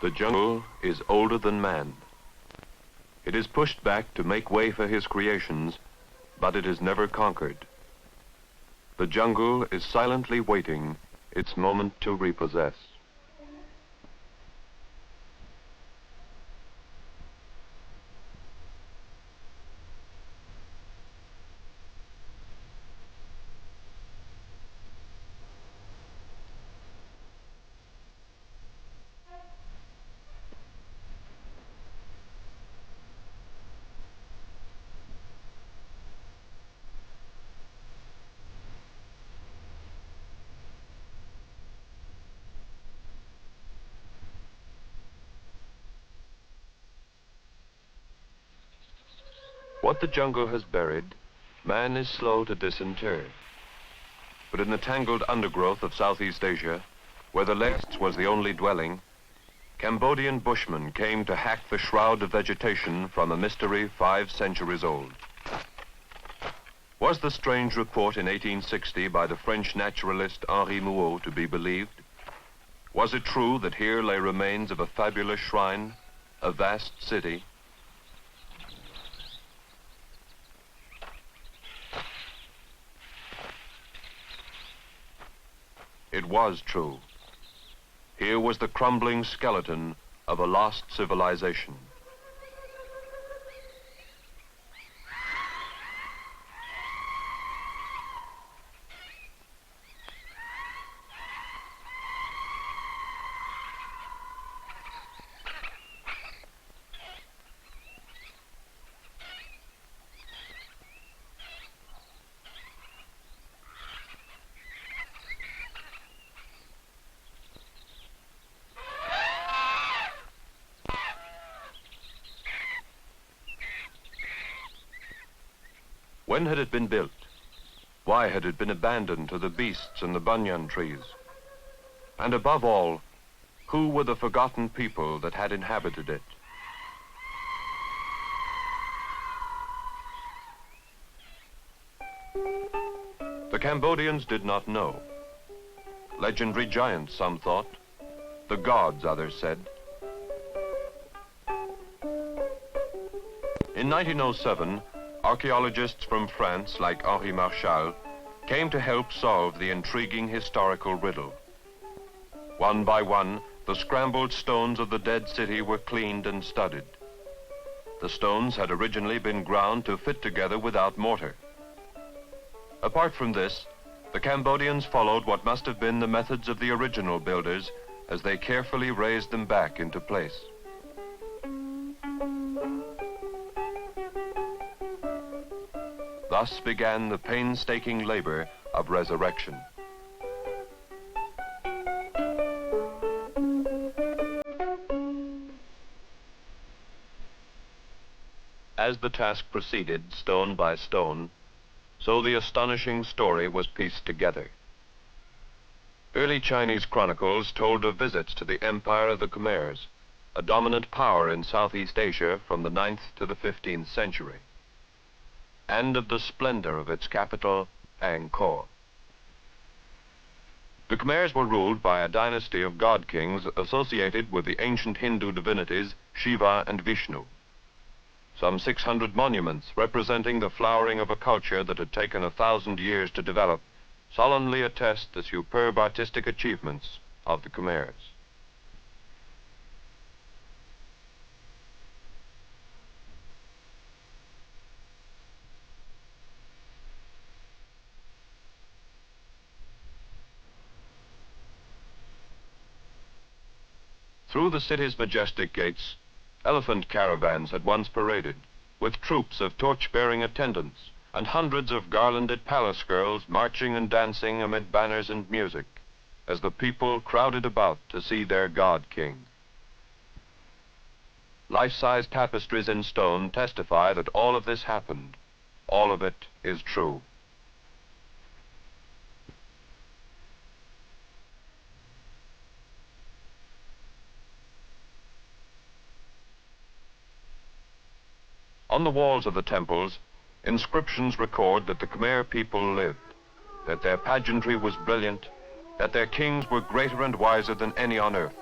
The jungle is older than man. It is pushed back to make way for his creations, but it is never conquered. The jungle is silently waiting its moment to repossess. What the jungle has buried, man is slow to disinter. But in the tangled undergrowth of Southeast Asia, where the last was the only dwelling, Cambodian bushmen came to hack the shroud of vegetation from a mystery 5 centuries old. Was the strange report in 1860 by the French naturalist Henri Mouot to be believed? Was it true that here lay remains of a fabulous shrine, a vast city? It was true. Here was the crumbling skeleton of a lost civilization. When had it been built? Why had it been abandoned to the beasts and the banyan trees? And above all, who were the forgotten people that had inhabited it? The Cambodians did not know. Legendary giants, some thought. The gods, others said. In 1907, archaeologists from France, like Henri Marchal, came to help solve the intriguing historical riddle. One by one, the scrambled stones of the dead city were cleaned and studied. The stones had originally been ground to fit together without mortar. Apart from this, the Cambodians followed what must have been the methods of the original builders as they carefully raised them back into place. Thus began the painstaking labor of resurrection. As the task proceeded, stone by stone, so the astonishing story was pieced together. Early Chinese chronicles told of visits to the empire of the Khmers, a dominant power in Southeast Asia from the 9th to the 15th century, and of the splendor of its capital, Angkor. The Khmers were ruled by a dynasty of god-kings associated with the ancient Hindu divinities Shiva and Vishnu. Some 600 monuments representing the flowering of a culture that had taken 1,000 years to develop solemnly attest the superb artistic achievements of the Khmers. Through the city's majestic gates, elephant caravans had once paraded, with troops of torch-bearing attendants and hundreds of garlanded palace girls marching and dancing amid banners and music, as the people crowded about to see their god-king. Life-size tapestries in stone testify that all of this happened. All of it is true. On the walls of the temples, inscriptions record that the Khmer people lived, that their pageantry was brilliant, that their kings were greater and wiser than any on earth.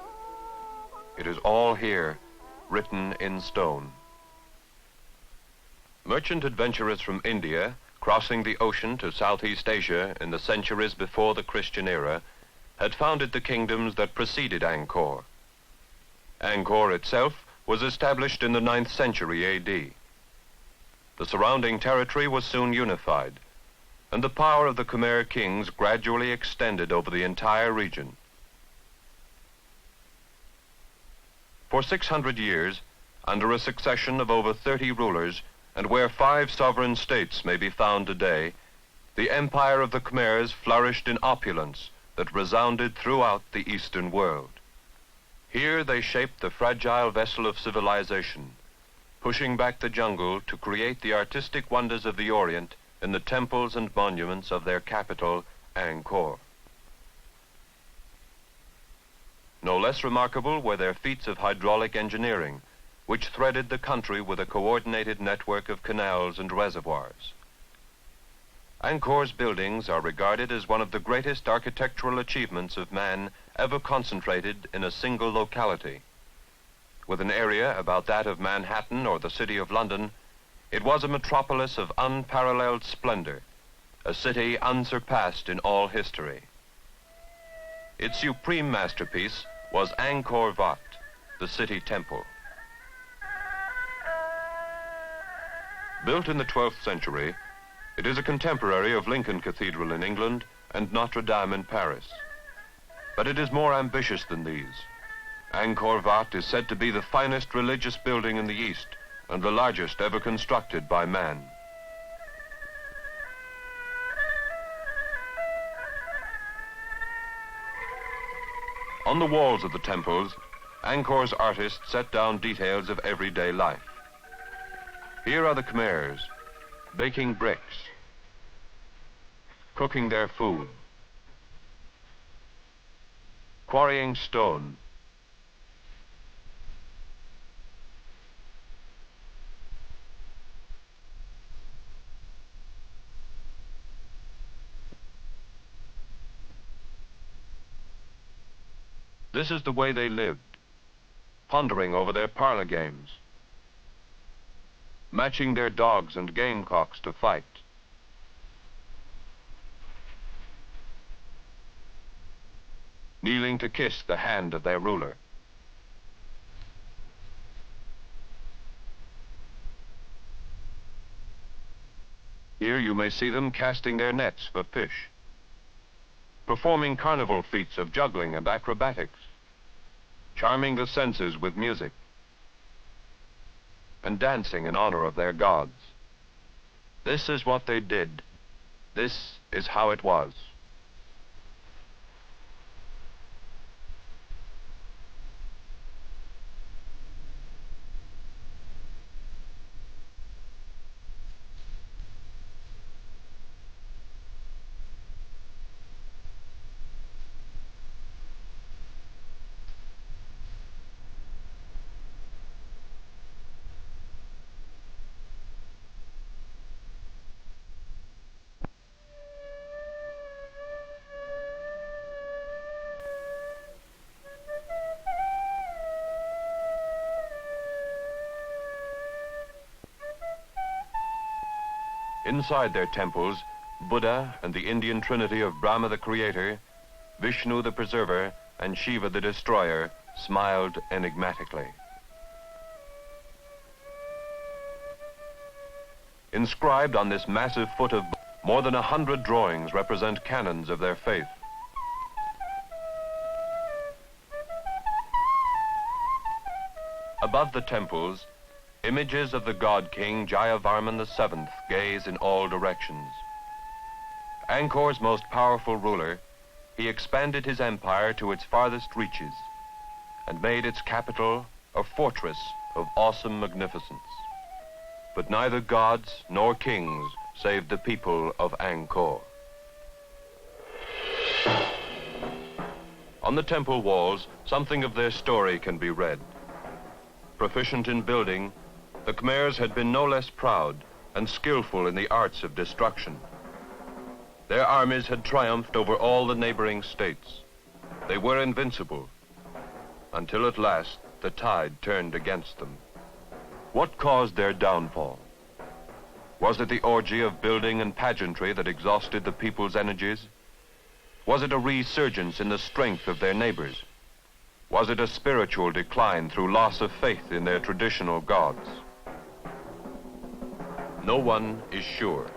It is all here, written in stone. Merchant adventurers from India, crossing the ocean to Southeast Asia in the centuries before the Christian era, had founded the kingdoms that preceded Angkor. Angkor itself was established in the 9th century AD. The surrounding territory was soon unified, and the power of the Khmer kings gradually extended over the entire region. For 600 years, under a succession of over 30 rulers, and where 5 sovereign states may be found today, the empire of the Khmers flourished in opulence that resounded throughout the Eastern world. Here they shaped the fragile vessel of civilization, pushing back the jungle to create the artistic wonders of the Orient in the temples and monuments of their capital, Angkor. No less remarkable were their feats of hydraulic engineering, which threaded the country with a coordinated network of canals and reservoirs. Angkor's buildings are regarded as one of the greatest architectural achievements of man ever concentrated in a single locality. With an area about that of Manhattan or the city of London, it was a metropolis of unparalleled splendor, a city unsurpassed in all history. Its supreme masterpiece was Angkor Wat, the city temple. Built in the 12th century, it is a contemporary of Lincoln Cathedral in England and Notre Dame in Paris. But it is more ambitious than these. Angkor Wat is said to be the finest religious building in the East and the largest ever constructed by man. On the walls of the temples, Angkor's artists set down details of everyday life. Here are the Khmers, baking bricks, cooking their food, quarrying stone, This is the way they lived, pondering over their parlor games, matching their dogs and gamecocks to fight, kneeling to kiss the hand of their ruler. Here you may see them casting their nets for fish, performing carnival feats of juggling and acrobatics, charming the senses with music, and dancing in honor of their gods. This is what they did. This is how it was. Inside their temples, Buddha and the Indian trinity of Brahma the Creator, Vishnu the Preserver, and Shiva the Destroyer smiled enigmatically. Inscribed on this massive foot of more than 100 drawings represent canons of their faith. Above the temples, images of the god king Jayavarman VII gaze in all directions. Angkor's most powerful ruler, he expanded his empire to its farthest reaches and made its capital a fortress of awesome magnificence. But neither gods nor kings saved the people of Angkor. On the temple walls, something of their story can be read. Proficient in building, the Khmers had been no less proud and skillful in the arts of destruction. Their armies had triumphed over all the neighboring states. They were invincible, until at last the tide turned against them. What caused their downfall? Was it the orgy of building and pageantry that exhausted the people's energies? Was it a resurgence in the strength of their neighbors? Was it a spiritual decline through loss of faith in their traditional gods? No one is sure.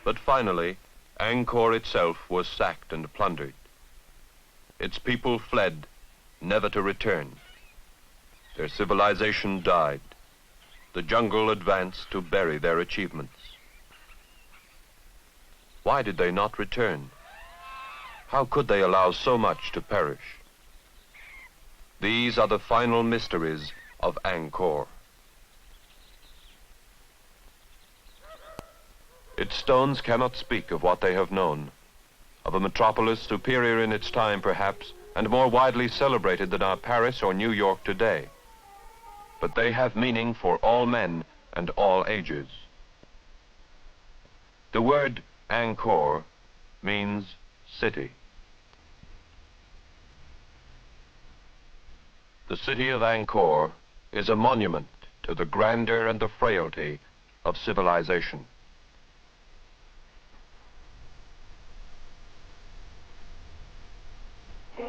But finally, Angkor itself was sacked and plundered. Its people fled, never to return. Their civilization died. The jungle advanced to bury their achievements. Why did they not return? How could they allow so much to perish? These are the final mysteries of Angkor. Its stones cannot speak of what they have known, of a metropolis superior in its time perhaps, and more widely celebrated than our Paris or New York today. But they have meaning for all men and all ages. The word Angkor means city. The city of Angkor is a monument to the grandeur and the frailty of civilization.